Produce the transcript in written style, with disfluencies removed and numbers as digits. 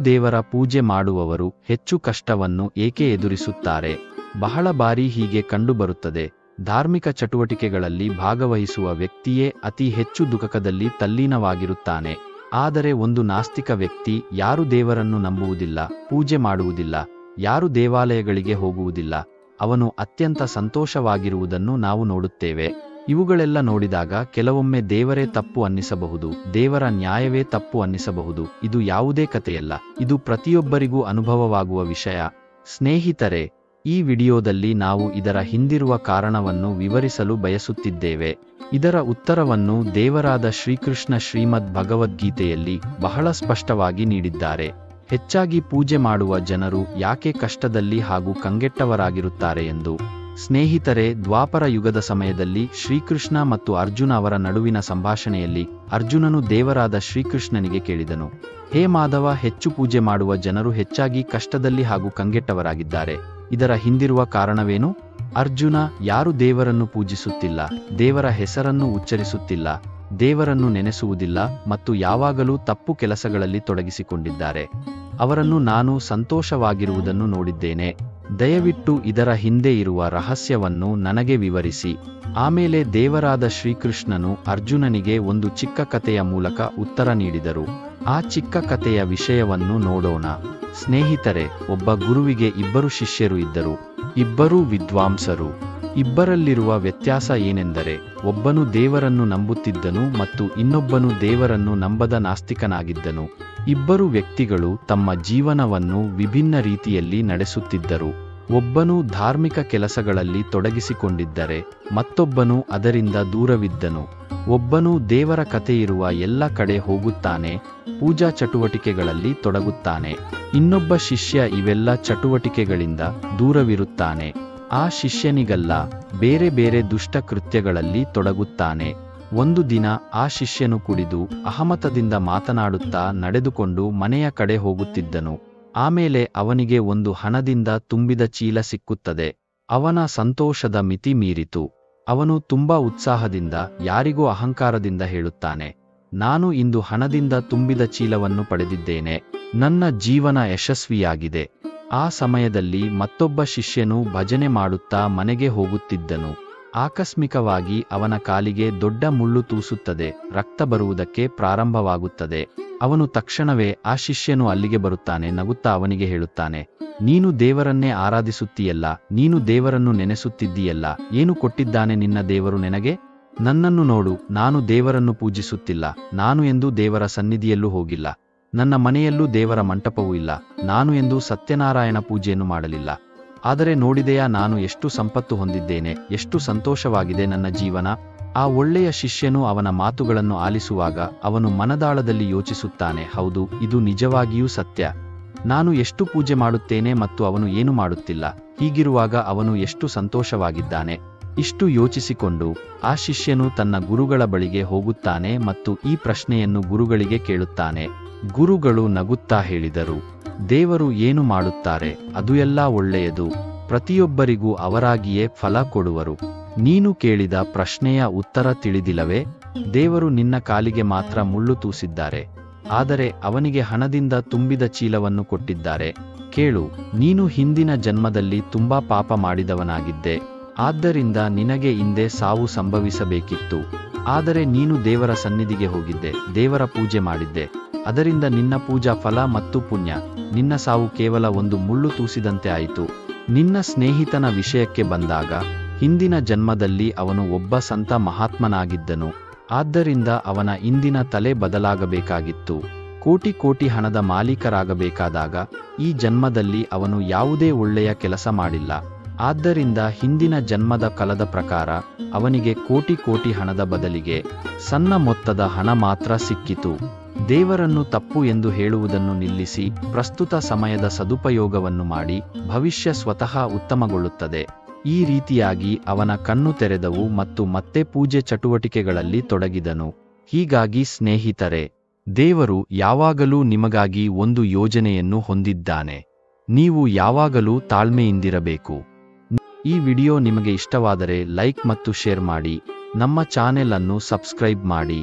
ದೇವರ ಪೂಜೆ ಮಾಡುವವರು ಹೆಚ್ಚು ಕಷ್ಟವನ್ನು ಏಕೆ ಎದುರಿಸುತ್ತಾರೆ? ಬಹಳ ಬಾರಿ ಹೀಗೆ ಕಂಡುಬರುತ್ತದೆ. ಧಾರ್ಮಿಕ ಚಟುವಟಿಕೆಗಳಲ್ಲಿ ಭಾಗವಹಿಸುವ ವ್ಯಕ್ತಿಯೇ ಅತಿ ಹೆಚ್ಚು ದುಃಖದಲ್ಲಿ ತಲ್ಲೀನವಾಗಿರುತ್ತಾನೆ. ಆದರೆ ಒಂದು ನಾಸ್ತಿಕ ವ್ಯಕ್ತಿ, ಯಾರು ದೇವರನ್ನು ನಂಬುವುದಿಲ್ಲ, ಪೂಜೆ ಮಾಡುವುದಿಲ್ಲ, ಯಾರು ದೇವಾಲಯಗಳಿಗೆ ಹೋಗುವುದಿಲ್ಲ, ಅವನು ಅತ್ಯಂತ ಸಂತೋಷವಾಗಿರುವುದನ್ನು ನಾವು ನೋಡುತ್ತೇವೆ. ಇವುಗಳೆಲ್ಲ ನೋಡಿದಾಗ ಕೆಲವೊಮ್ಮೆ ದೇವರೇ ತಪ್ಪು ಅನ್ನಿಸಬಹುದು, ದೇವರ ನ್ಯಾಯವೇ ತಪ್ಪು ಅನ್ನಿಸಬಹುದು. ಇದು ಯಾವುದೇ ಕಥೆಯಲ್ಲ, ಇದು ಪ್ರತಿಯೊಬ್ಬರಿಗೂ ಅನುಭವವಾಗುವ ವಿಷಯ. ಸ್ನೇಹಿತರೆ, ಈ ವಿಡಿಯೋದಲ್ಲಿ ನಾವು ಇದರ ಹಿಂದಿರುವ ಕಾರಣವನ್ನು ವಿವರಿಸಲು ಬಯಸುತ್ತಿದ್ದೇವೆ. ಇದರ ಉತ್ತರವನ್ನು ದೇವರಾದ ಶ್ರೀಕೃಷ್ಣ ಶ್ರೀಮದ್ ಭಗವದ್ಗೀತೆಯಲ್ಲಿ ಬಹಳ ಸ್ಪಷ್ಟವಾಗಿ ನೀಡಿದ್ದಾರೆ. ಹೆಚ್ಚಾಗಿ ಪೂಜೆ ಮಾಡುವ ಜನರು ಯಾಕೆ ಕಷ್ಟದಲ್ಲಿ ಹಾಗೂ ಕಂಗೆಟ್ಟವರಾಗಿರುತ್ತಾರೆ ಎಂದು. ಸ್ನೇಹಿತರೆ, ದ್ವಾಪರ ಯುಗದ ಸಮಯದಲ್ಲಿ ಶ್ರೀಕೃಷ್ಣ ಮತ್ತು ಅರ್ಜುನ ಅವರ ನಡುವಿನ ಸಂಭಾಷಣೆಯಲ್ಲಿ ಅರ್ಜುನನು ದೇವರಾದ ಶ್ರೀಕೃಷ್ಣನಿಗೆ ಕೇಳಿದನು, ಹೇ ಮಾಧವ, ಹೆಚ್ಚು ಪೂಜೆ ಮಾಡುವ ಜನರು ಹೆಚ್ಚಾಗಿ ಕಷ್ಟದಲ್ಲಿ ಹಾಗೂ ಕಂಗೆಟ್ಟವರಾಗಿದ್ದಾರೆ. ಇದರ ಹಿಂದಿರುವ ಕಾರಣವೇನು? ಅರ್ಜುನ, ಯಾರು ದೇವರನ್ನು ಪೂಜಿಸುತ್ತಿಲ್ಲ, ದೇವರ ಹೆಸರನ್ನು ಉಚ್ಚರಿಸುತ್ತಿಲ್ಲ, ದೇವರನ್ನು ನೆನೆಸುವುದಿಲ್ಲ ಮತ್ತು ಯಾವಾಗಲೂ ತಪ್ಪು ಕೆಲಸಗಳಲ್ಲಿ ತೊಡಗಿಸಿಕೊಂಡಿದ್ದಾರೆ, ಅವರನ್ನು ನಾನು ಸಂತೋಷವಾಗಿರುವುದನ್ನು ನೋಡಿದ್ದೇನೆ. ದಯವಿಟ್ಟು ಇದರ ಹಿಂದೆ ಇರುವ ರಹಸ್ಯವನ್ನು ನನಗೆ ವಿವರಿಸಿ. ಆಮೇಲೆ ದೇವರಾದ ಶ್ರೀಕೃಷ್ಣನು ಅರ್ಜುನನಿಗೆ ಒಂದು ಚಿಕ್ಕ ಕಥೆಯ ಮೂಲಕ ಉತ್ತರ ನೀಡಿದರು. ಆ ಚಿಕ್ಕ ಕಥೆಯ ವಿಷಯವನ್ನು ನೋಡೋಣ. ಸ್ನೇಹಿತರೆ, ಒಬ್ಬ ಗುರುವಿಗೆ ಇಬ್ಬರು ಶಿಷ್ಯರು ಇದ್ದರು. ಇಬ್ಬರೂ ವಿದ್ವಾಂಸರು. ಇಬ್ಬರಲ್ಲಿರುವ ವ್ಯತ್ಯಾಸ ಏನೆಂದರೆ, ಒಬ್ಬನು ದೇವರನ್ನು ನಂಬುತ್ತಿದ್ದನು ಮತ್ತು ಇನ್ನೊಬ್ಬನು ದೇವರನ್ನು ನಂಬದ ನಾಸ್ತಿಕನಾಗಿದ್ದನು. ಇಬ್ಬರು ವ್ಯಕ್ತಿಗಳು ತಮ್ಮ ಜೀವನವನ್ನು ವಿಭಿನ್ನ ರೀತಿಯಲ್ಲಿ ನಡೆಸುತ್ತಿದ್ದರು. ಒಬ್ಬನು ಧಾರ್ಮಿಕ ಕೆಲಸಗಳಲ್ಲಿ ತೊಡಗಿಸಿಕೊಂಡಿದ್ದರೆ ಮತ್ತೊಬ್ಬನು ಅದರಿಂದ ದೂರವಿದ್ದನು. ಒಬ್ಬನು ದೇವರ ಕಥೆಯಿರುವ ಎಲ್ಲ ಕಡೆ ಹೋಗುತ್ತಾನೆ, ಪೂಜಾ ಚಟುವಟಿಕೆಗಳಲ್ಲಿ ತೊಡಗುತ್ತಾನೆ. ಇನ್ನೊಬ್ಬ ಶಿಷ್ಯ ಇವೆಲ್ಲ ಚಟುವಟಿಕೆಗಳಿಂದ ದೂರವಿರುತ್ತಾನೆ. ಆ ಶಿಷ್ಯನಿಗಲ್ಲ, ಬೇರೆ ಬೇರೆ ದುಷ್ಟ ಕೃತ್ಯಗಳಲ್ಲಿ ತೊಡಗುತ್ತಾನೆ. ಒಂದು ದಿನ ಆ ಶಿಷ್ಯನು ಕುಡಿದು ಅಹಮತದಿಂದ ಮಾತನಾಡುತ್ತಾ ನಡೆದುಕೊಂಡು ಮನೆಯ ಕಡೆ ಹೋಗುತ್ತಿದ್ದನು. ಆಮೇಲೆ ಅವನಿಗೆ ಒಂದು ಹಣದಿಂದ ತುಂಬಿದ ಚೀಲ ಸಿಕ್ಕುತ್ತದೆ. ಅವನ ಸಂತೋಷದ ಮಿತಿ ಮೀರಿತು. ಅವನು ತುಂಬಾ ಉತ್ಸಾಹದಿಂದ, ಯಾರಿಗೋ ಅಹಂಕಾರದಿಂದ ಹೇಳುತ್ತಾನೆ, ನಾನು ಇಂದು ಹಣದಿಂದ ತುಂಬಿದ ಚೀಲವನ್ನು ಪಡೆದಿದ್ದೇನೆ, ನನ್ನ ಜೀವನ ಯಶಸ್ವಿಯಾಗಿದೆ. ಆ ಸಮಯದಲ್ಲಿ ಮತ್ತೊಬ್ಬ ಶಿಷ್ಯನು ಭಜನೆ ಮಾಡುತ್ತಾ ಮನೆಗೆ ಹೋಗುತ್ತಿದ್ದನು. ಆಕಸ್ಮಿಕವಾಗಿ ಅವನ ಕಾಲಿಗೆ ದೊಡ್ಡ ಮುಳ್ಳು ತೂಸುತ್ತದೆ, ರಕ್ತ ಬರುವುದಕ್ಕೆ ಪ್ರಾರಂಭವಾಗುತ್ತದೆ. ಅವನು ತಕ್ಷಣವೇ ಆ ಶಿಷ್ಯನು ಅಲ್ಲಿಗೆ ಬರುತ್ತಾನೆ. ನಗುತ್ತಾ ಅವನಿಗೆ ಹೇಳುತ್ತಾನೆ, ನೀನು ದೇವರನ್ನೇ ಆರಾಧಿಸುತ್ತೀಯಲ್ಲ, ನೀನು ದೇವರನ್ನು ನೆನೆಸುತ್ತಿದ್ದೀಯಲ್ಲ, ಏನು ಕೊಟ್ಟಿದ್ದಾನೆ ನಿನ್ನ ದೇವರು ನಿನಗೆ? ನನ್ನನ್ನು ನೋಡು, ನಾನು ದೇವರನ್ನು ಪೂಜಿಸುತ್ತಿಲ್ಲ, ನಾನು ಎಂದೂ ದೇವರ ಸನ್ನಿಧಿಯಲ್ಲೂ ಹೋಗಿಲ್ಲ, ನನ್ನ ಮನೆಯಲ್ಲೂ ದೇವರ ಮಂಟಪವೂ ಇಲ್ಲ, ನಾನು ಎಂದೂ ಸತ್ಯನಾರಾಯಣ ಪೂಜೆಯನ್ನು ಮಾಡಲಿಲ್ಲ. ಆದರೆ ನೋಡಿದೆಯಾ, ನಾನು ಎಷ್ಟು ಸಂಪತ್ತು ಹೊಂದಿದ್ದೇನೆ, ಎಷ್ಟು ಸಂತೋಷವಾಗಿದೆ ನನ್ನ ಜೀವನ. ಆ ಒಳ್ಳೆಯ ಶಿಷ್ಯನು ಅವನ ಮಾತುಗಳನ್ನು ಆಲಿಸುವಾಗ ಅವನು ಮನದಾಳದಲ್ಲಿ ಯೋಚಿಸುತ್ತಾನೆ, ಹೌದು, ಇದು ನಿಜವಾಗಿಯೂ ಸತ್ಯ. ನಾನು ಎಷ್ಟು ಪೂಜೆ ಮಾಡುತ್ತೇನೆ ಮತ್ತು ಅವನು ಏನು ಮಾಡುತ್ತಿಲ್ಲ. ಹೀಗಿರುವಾಗ ಅವನು ಎಷ್ಟು ಸಂತೋಷವಾಗಿದ್ದಾನೆ. ಇಷ್ಟು ಯೋಚಿಸಿಕೊಂಡು ಆ ಶಿಷ್ಯನು ತನ್ನ ಗುರುಗಳ ಬಳಿಗೆ ಹೋಗುತ್ತಾನೆ ಮತ್ತು ಈ ಪ್ರಶ್ನೆಯನ್ನು ಗುರುಗಳಿಗೆ ಕೇಳುತ್ತಾನೆ. ಗುರುಗಳು ನಗುತ್ತಾ ಹೇಳಿದರು, ದೇವರು ಏನು ಮಾಡುತ್ತಾರೆ ಅದು ಎಲ್ಲ ಒಳ್ಳೆಯದು, ಪ್ರತಿಯೊಬ್ಬರಿಗೂ ಅವರಾಗಿಯೇ ಫಲ ಕೊಡುವರು. ನೀನು ಕೇಳಿದ ಪ್ರಶ್ನೆಯ ಉತ್ತರ ತಿಳಿದಿಲ್ಲವೇ? ದೇವರು ನಿನ್ನ ಕಾಲಿಗೆ ಮಾತ್ರ ಮುಳ್ಳು ತೂಸಿದ್ದಾರೆ, ಆದರೆ ಅವನಿಗೆ ಹಣದಿಂದ ತುಂಬಿದ ಚೀಲವನ್ನು ಕೊಟ್ಟಿದ್ದಾರೆ. ಕೇಳು, ನೀನು ಹಿಂದಿನ ಜನ್ಮದಲ್ಲಿ ತುಂಬಾ ಪಾಪ ಮಾಡಿದವನಾಗಿದ್ದೆ, ಆದ್ದರಿಂದ ನಿನಗೆ ಹಿಂದೆ ಸಾವು ಸಂಭವಿಸಬೇಕಿತ್ತು. ಆದರೆ ನೀನು ದೇವರ ಸನ್ನಿಧಿಗೆ ಹೋಗಿದ್ದೆ, ದೇವರ ಪೂಜೆ ಮಾಡಿದ್ದೆ, ಅದರಿಂದ ನಿನ್ನ ಪೂಜಾ ಫಲ ಮತ್ತು ಪುಣ್ಯ. ನಿನ್ನ ಸಾವು ಕೇವಲ ಒಂದು ಮುಳ್ಳು ತೂಸಿದಂತೆ ಆಯಿತು. ನಿನ್ನ ಸ್ನೇಹಿತನ ವಿಷಯಕ್ಕೆ ಬಂದಾಗ, ಹಿಂದಿನ ಜನ್ಮದಲ್ಲಿ ಅವನು ಒಬ್ಬ ಸಂತ ಮಹಾತ್ಮನಾಗಿದ್ದನು, ಆದ್ದರಿಂದ ಅವನ ಇಂದಿನ ತಲೆ ಬದಲಾಗಬೇಕಾಗಿತ್ತು. ಕೋಟಿ ಕೋಟಿ ಹಣದ ಮಾಲೀಕರಾಗಬೇಕಾದಾಗ ಈ ಜನ್ಮದಲ್ಲಿ ಅವನು ಯಾವುದೇ ಒಳ್ಳೆಯ ಕೆಲಸ ಮಾಡಿಲ್ಲ. ಆದ್ದರಿಂದ ಹಿಂದಿನ ಜನ್ಮದ ಕಲದ ಪ್ರಕಾರ ಅವನಿಗೆ ಕೋಟಿ ಕೋಟಿ ಹಣದ ಬದಲಿಗೆ ಸಣ್ಣ ಮೊತ್ತದ ಹಣ ಮಾತ್ರ ಸಿಕ್ಕಿತು. ದೇವರನ್ನು ತಪ್ಪು ಎಂದು ಹೇಳುವುದನ್ನು ನಿಲ್ಲಿಸಿ ಪ್ರಸ್ತುತ ಸಮಯದ ಸದುಪಯೋಗವನ್ನು ಮಾಡಿ ಭವಿಷ್ಯ ಸ್ವತಃ ಉತ್ತಮಗೊಳ್ಳುತ್ತದೆ. ಈ ರೀತಿಯಾಗಿ ಅವನ ಕಣ್ಣು ತೆರೆದವು ಮತ್ತು ಮತ್ತೆ ಪೂಜೆ ಚಟುವಟಿಕೆಗಳಲ್ಲಿ ತೊಡಗಿದನು. ಹೀಗಾಗಿ ಸ್ನೇಹಿತರೆ, ದೇವರು ಯಾವಾಗಲೂ ನಿಮಗಾಗಿ ಒಂದು ಯೋಜನೆಯನ್ನು ಹೊಂದಿದ್ದಾನೆ. ನೀವು ಯಾವಾಗಲೂ ತಾಳ್ಮೆಯಿಂದಿರಬೇಕು. ಈ ವಿಡಿಯೋ ನಿಮಗೆ ಇಷ್ಟವಾದರೆ ಲೈಕ್ ಮತ್ತು ಶೇರ್ ಮಾಡಿ, ನಮ್ಮ ಚಾನೆಲ್ ಅನ್ನು ಸಬ್ಸ್ಕ್ರೈಬ್ ಮಾಡಿ.